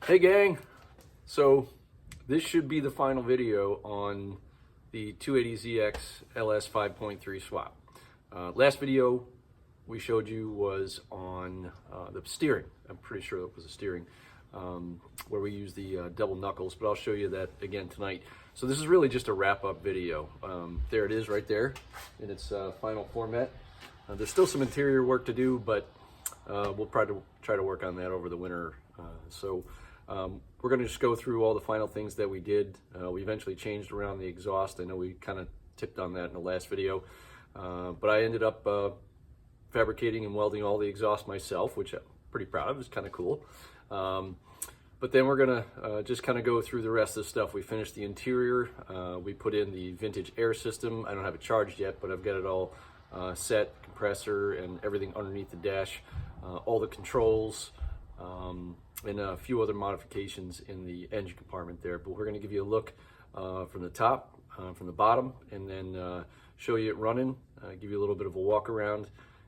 Hey gang, so this should be the final video on the 280ZX LS 5.3 swap. Last video we showed you was on the steering. I'm pretty sure that was the steering, where we used the double knuckles, but I'll show you that again tonight. So this is really just a wrap-up video. There it is right there in its final format. There's still some interior work to do, but we'll try to work on that over the winter. We're going to just go through all the final things that we did. We eventually changed around the exhaust. I know we kind of tipped on that in the last video, but I ended up fabricating and welding all the exhaust myself, which I'm pretty proud of. It's kind of cool. But then we're going to just kind of go through the rest of the stuff. We finished the interior. We put in the vintage air system. I don't have it charged yet, but I've got it all set, compressor and everything underneath the dash, all the controls, and a few other modifications in the engine compartment there. But we're going to give you a look from the top, from the bottom, and then show you it running, give you a little bit of a walk around,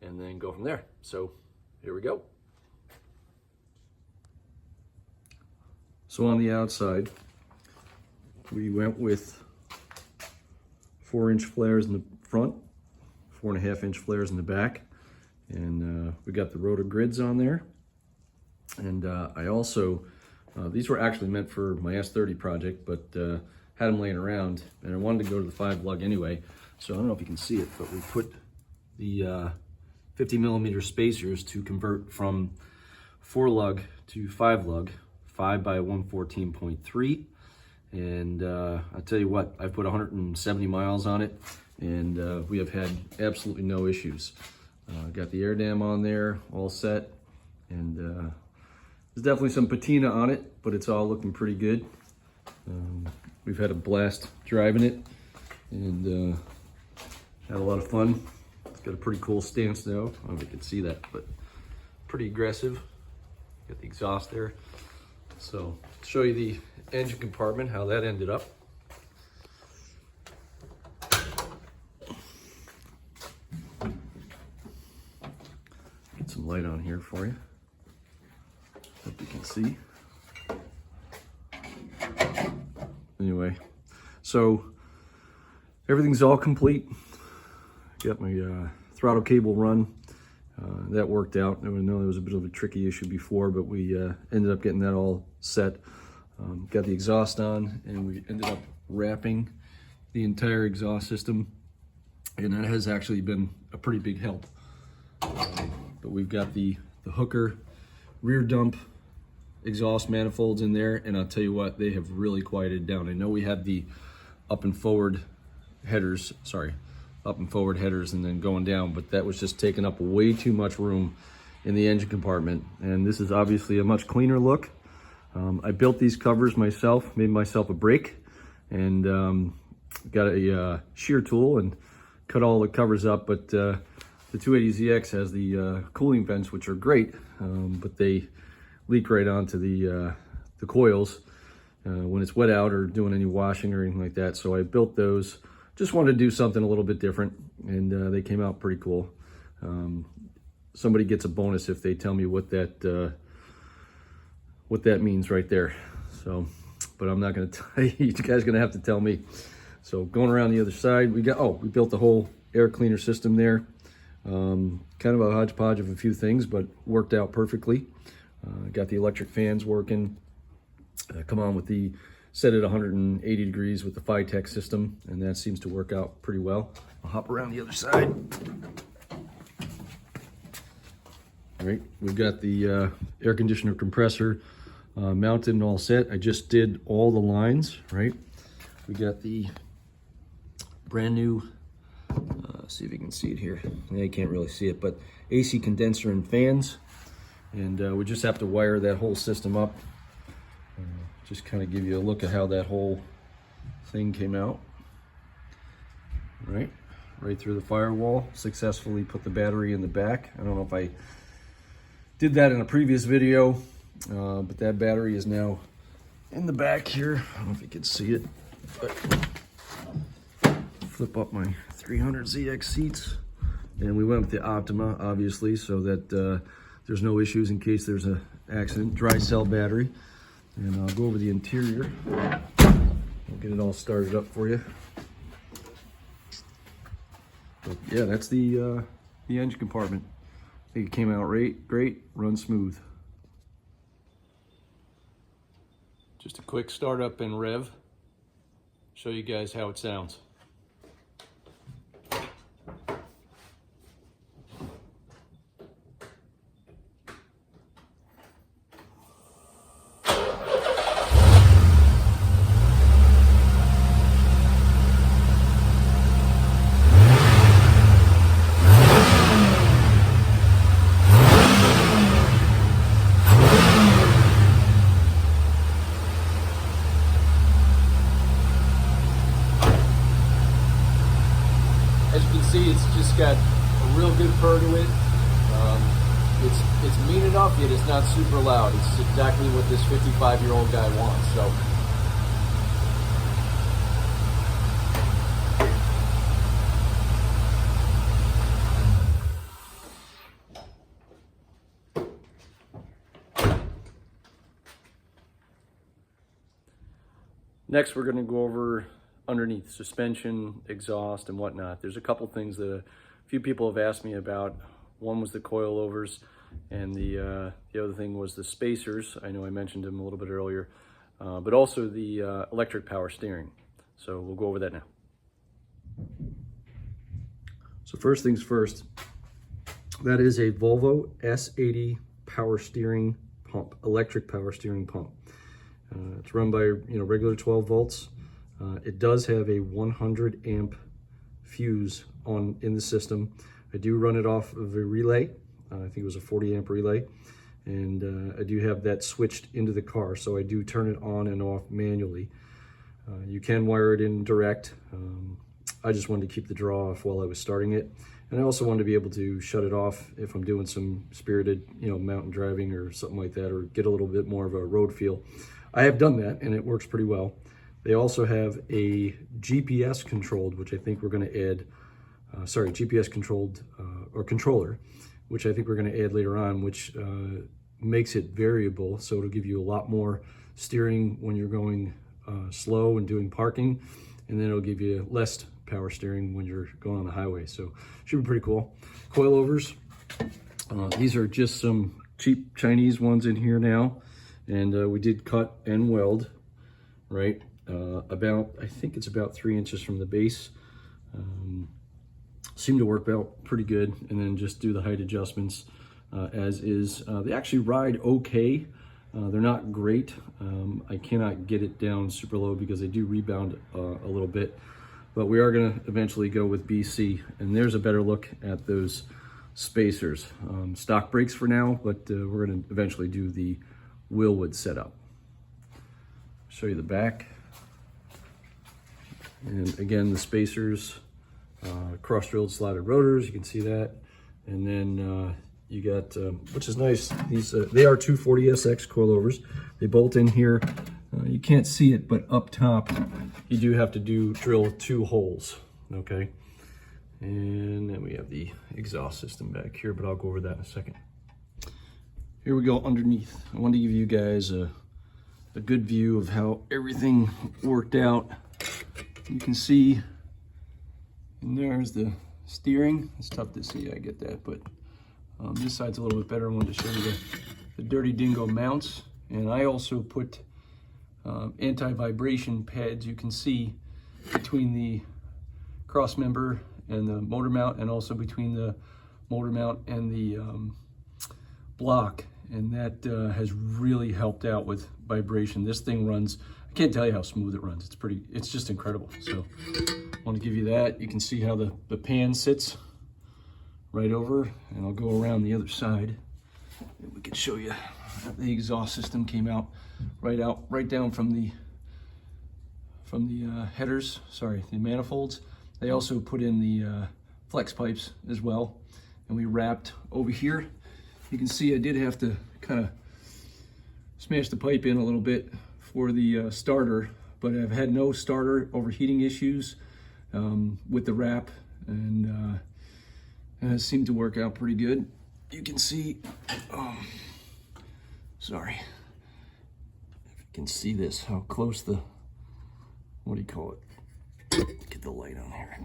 and then go from there. So here we go. So on the outside, we went with 4-inch flares in the front, 4.5-inch flares in the back, and we got the rotor grids on there. And I also, these were actually meant for my S30 project, but had them laying around, and I wanted to go to the 5 lug anyway. So I don't know if you can see it, but we put the 50 millimeter spacers to convert from 4 lug to 5 lug, 5 by 114.3. And I'll tell you what, I've put 170 miles on it, and we have had absolutely no issues. Got the air dam on there, all set, and there's definitely some patina on it, but it's all looking pretty good. We've had a blast driving it, and had a lot of fun. It's got a pretty cool stance now. I don't know if you can see that, but pretty aggressive. Got the exhaust there. So, show you the engine compartment, how that ended up. Get some light on here for you. Hope you can see. Anyway, so everything's all complete. Got my throttle cable run. That worked out. I know there was a bit of a tricky issue before, but we ended up getting that all set. Got the exhaust on, and we ended up wrapping the entire exhaust system, and that has actually been a pretty big help. But we've got the hooker rear dump exhaust manifolds in there, and I'll tell you what, they have really quieted down. I know we had the up and forward headers and then going down, but that was just taking up way too much room in the engine compartment. And this is obviously a much cleaner look. I built these covers myself, made myself a brake, and got a shear tool and cut all the covers up. But the 280ZX has the cooling vents, which are great, but they leak right onto the coils when it's wet out or doing any washing or anything like that. So I built those. Just wanted to do something a little bit different, and they came out pretty cool. Somebody gets a bonus if they tell me what that means right there. So, but I'm not going to tell you. You guys are going to have to tell me. So going around the other side, we built the whole air cleaner system there. Kind of a hodgepodge of a few things, but worked out perfectly. Got the electric fans working. Come on with the set at 180 degrees with the Phytech system, and that seems to work out pretty well. I'll hop around the other side. All right, we've got the air conditioner compressor mounted and all set. I just did all the lines, right? We got the brand new, see if you can see it here. Yeah, you can't really see it, but AC condenser and fans. And we just have to wire that whole system up. Just kind of give you a look at how that whole thing came out. Right through the firewall. Successfully put the battery in the back. I don't know if I did that in a previous video, but that battery is now in the back here. I don't know if you can see it, but flip up my 300ZX seats. And we went with the Optima, obviously, so that there's no issues in case there's an accident. Dry cell battery. And I'll go over the interior. I'll get it all started up for you. But yeah, that's the engine compartment. I think it came out great, runs smooth. Just a quick startup and rev. Show you guys how it sounds. As you can see, it's just got a real good purr to it. It's mean enough, yet it's not super loud. It's exactly what this 55-year-old guy wants. So. Next, we're going to go over underneath suspension, exhaust, and whatnot. There's a couple things that a few people have asked me about. One was the coilovers, and the other thing was the spacers. I know I mentioned them a little bit earlier, but also the electric power steering. So we'll go over that now. So first things first, that is a Volvo S80 power steering pump, electric power steering pump. It's run by regular 12 volts. It does have a 100 amp fuse in the system. I do run it off of a relay. I think it was a 40 amp relay. And I do have that switched into the car, so I do turn it on and off manually. You can wire it in direct. I just wanted to keep the draw off while I was starting it. And I also wanted to be able to shut it off if I'm doing some spirited, mountain driving or something like that, or get a little bit more of a road feel. I have done that, and it works pretty well. They also have a GPS controlled, which I think we're going to add, GPS controlled or controller, which I think we're going to add later on, which makes it variable. So it'll give you a lot more steering when you're going slow and doing parking, and then it'll give you less power steering when you're going on the highway. So should be pretty cool. Coilovers, these are just some cheap Chinese ones in here now, and we did cut and weld, right? I think it's about 3 inches from the base. Seem to work out pretty good, and then just do the height adjustments as is. They actually ride okay. They're not great. I cannot get it down super low because they do rebound a little bit, but we are going to eventually go with BC, and there's a better look at those spacers. Stock brakes for now, but we're going to eventually do the Willwood setup. Show you the back. And again, the spacers, cross-drilled slotted rotors, you can see that. And then you got, which is nice, these they are 240SX coilovers. They bolt in here. You can't see it, but up top, you do have to drill 2 holes, okay? And then we have the exhaust system back here, but I'll go over that in a second. Here we go underneath. I wanted to give you guys a good view of how everything worked out. You can see, and there's the steering. It's tough to see, I get that, but this side's a little bit better. I wanted to show you the Dirty Dingo mounts. And I also put anti-vibration pads, you can see, between the cross member and the motor mount, and also between the motor mount and the block. And that has really helped out with vibration. This thing runs, I can't tell you how smooth it runs. It's just incredible. So I want to give you that. You can see how the pan sits right over, and I'll go around the other side and we can show you the exhaust system came out right down from the headers, the manifolds. They also put in the flex pipes as well, and we wrapped over here. You can see I did have to kind of smash the pipe in a little bit for the starter, but I've had no starter overheating issues with the wrap, and it seemed to work out pretty good. You can see, sorry, if you can see this, how close the, what do you call it? Get the light on here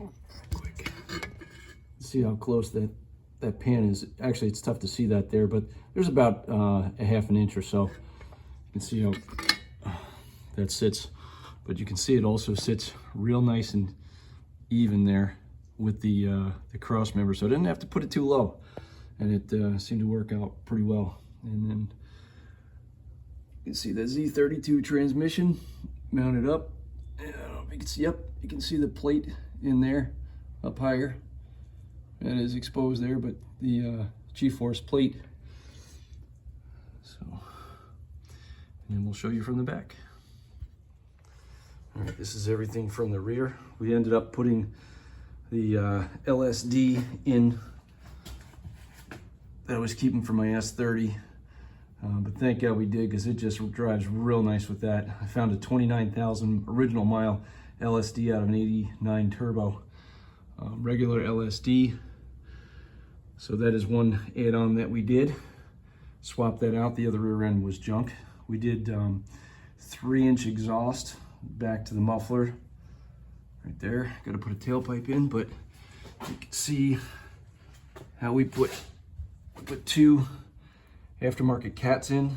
quick. See how close that pan is. Actually, it's tough to see that there, but there's about a half an inch or so. You can see how that sits, but you can see it also sits real nice and even there with the cross member, so I didn't have to put it too low, and it seemed to work out pretty well. And then you can see the Z32 transmission mounted up. I don't know if you can see, yep, you can see the plate in there up higher. That is exposed there, but the G-force plate. So, and then we'll show you from the back. All right, this is everything from the rear. We ended up putting the LSD in that I was keeping for my S30. But thank God we did, because it just drives real nice with that. I found a 29,000 original mile LSD out of an 89 turbo. Regular LSD. So that is one add-on that we did. Swap that out. The other rear end was junk. We did 3-inch exhaust back to the muffler. Right there. Got to put a tailpipe in, but you can see how we put 2 aftermarket cats in.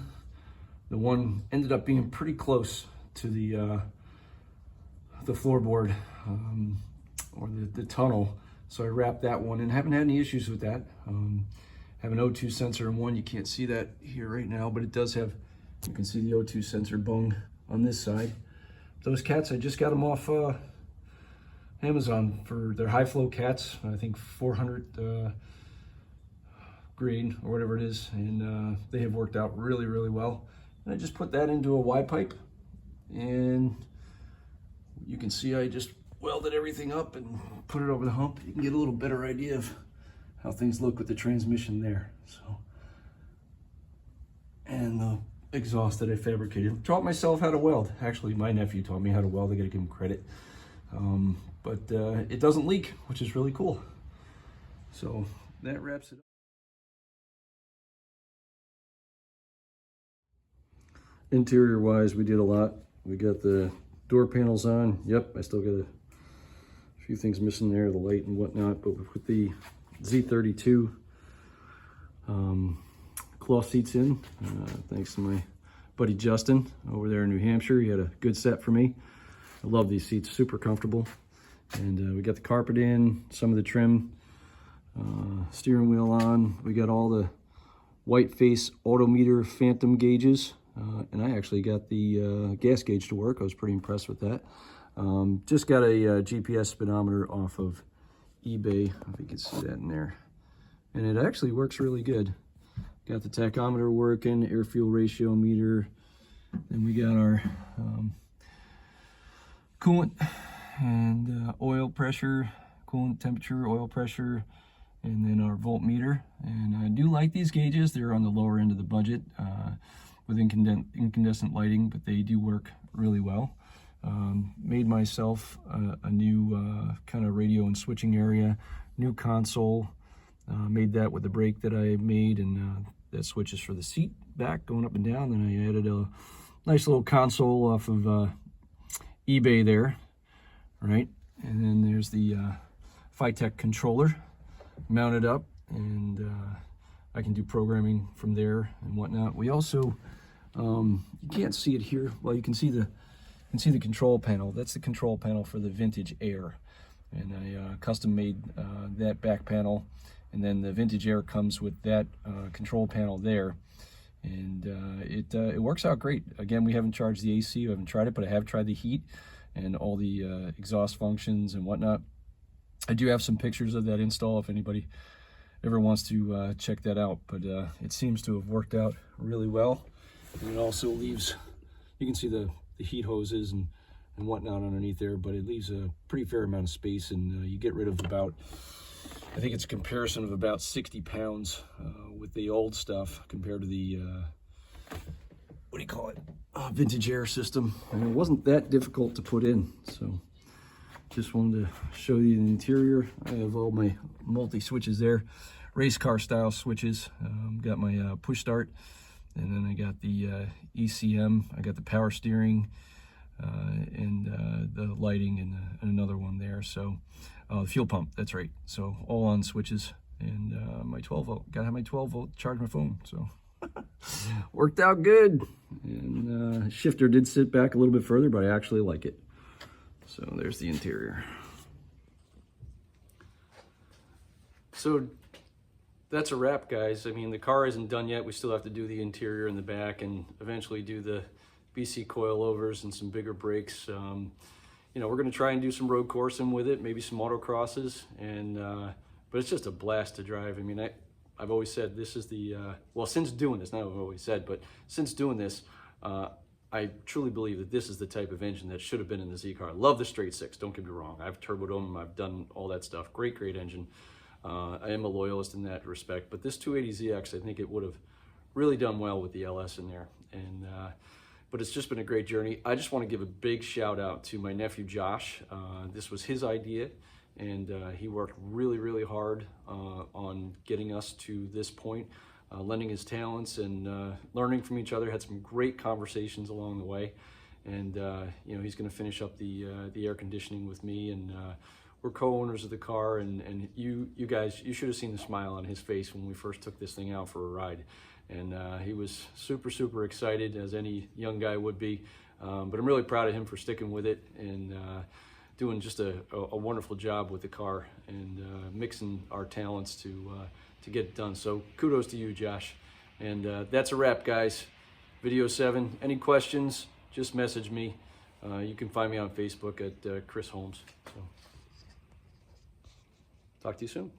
The one ended up being pretty close to the floorboard or the tunnel, so I wrapped that one and haven't had any issues with that. Have an O2 sensor in one. You can't see that here right now, but it does have, you can see the O2 sensor bung on this side. Those cats, I just got them off Amazon for their high flow cats. I think 400 grade or whatever it is, and they have worked out really, really well. And I just put that into a Y pipe, and you can see I just welded everything up and put it over the hump. You can get a little better idea of how things look with the transmission there. So, and the exhaust that I fabricated. Taught myself how to weld. Actually, my nephew taught me how to weld. I gotta give him credit. But it doesn't leak, which is really cool. So that wraps it up. Interior wise, we did a lot. We got the door panels on. Yep, I still got a few things missing there, the light and whatnot, but we put the Z32 cloth seats in, thanks to my buddy Justin over there in New Hampshire. He had a good set for me. I love these seats, super comfortable. And we got the carpet in, some of the trim, steering wheel on. We got all the white face odometer phantom gauges, and I actually got the gas gauge to work. I was pretty impressed with that. Just got a GPS speedometer off of eBay, if you can see that in there. And it actually works really good. Got the tachometer working, air fuel ratio meter. Then we got our coolant and oil pressure, coolant temperature, oil pressure, and then our voltmeter. And I do like these gauges. They're on the lower end of the budget with incandescent lighting, but they do work really well. Made myself a new kind of radio and switching area, new console. Made that with the brake that I made, and that switches for the seat back going up and down. Then I added a nice little console off of eBay there, right? And then there's the Phytech controller mounted up, and I can do programming from there and whatnot. We also, you can't see it here. Well, you can see the control panel. That's the control panel for the Vintage Air, and I custom made that back panel. And then the Vintage Air comes with that control panel there, and it works out great. Again, we haven't charged the AC, we haven't tried it, but I have tried the heat and all the exhaust functions and whatnot. I do have some pictures of that install if anybody ever wants to check that out, but it seems to have worked out really well. And it also leaves, you can see the heat hoses and whatnot underneath there, but it leaves a pretty fair amount of space, and you get rid of about, I think it's a comparison of about 60 pounds with the old stuff compared to the, what do you call it, Vintage Air system. And it wasn't that difficult to put in, so just wanted to show you the interior. I have all my multi-switches there, race car style switches. Got my push start And then I got the ECM, I got the power steering, and the lighting, and another one there. So the fuel pump, that's right. So all on switches, and my 12 volt, gotta have my 12 volt charge my phone. So worked out good. And shifter did sit back a little bit further, but I actually like it. So there's the interior. So that's a wrap, guys. I mean, the car isn't done yet. We still have to do the interior in the back and eventually do the BC coilovers and some bigger brakes. You know, we're going to try and do some road coursing with it, maybe some autocrosses, and but it's just a blast to drive. I mean, I've always said this is the well, since doing this, not I've always said, but since doing this, I truly believe that this is the type of engine that should have been in the Z car. I love the straight six, don't get me wrong. I've turboed them, I've done all that stuff. Great engine. I am a loyalist in that respect, but this 280ZX, I think it would have really done well with the LS in there. And but it's just been a great journey. I just want to give a big shout out to my nephew Josh. This was his idea, and he worked really hard on getting us to this point, lending his talents and learning from each other. Had some great conversations along the way, and you know, he's going to finish up the air conditioning with me, and we're co-owners of the car. And you guys, you should have seen the smile on his face when we first took this thing out for a ride. And he was super excited, as any young guy would be. But I'm really proud of him for sticking with it and doing just a wonderful job with the car, and mixing our talents to get it done. So kudos to you, Josh. And that's a wrap, guys. Video 7. Any questions, just message me. You can find me on Facebook at Chris Holmes. So, talk to you soon.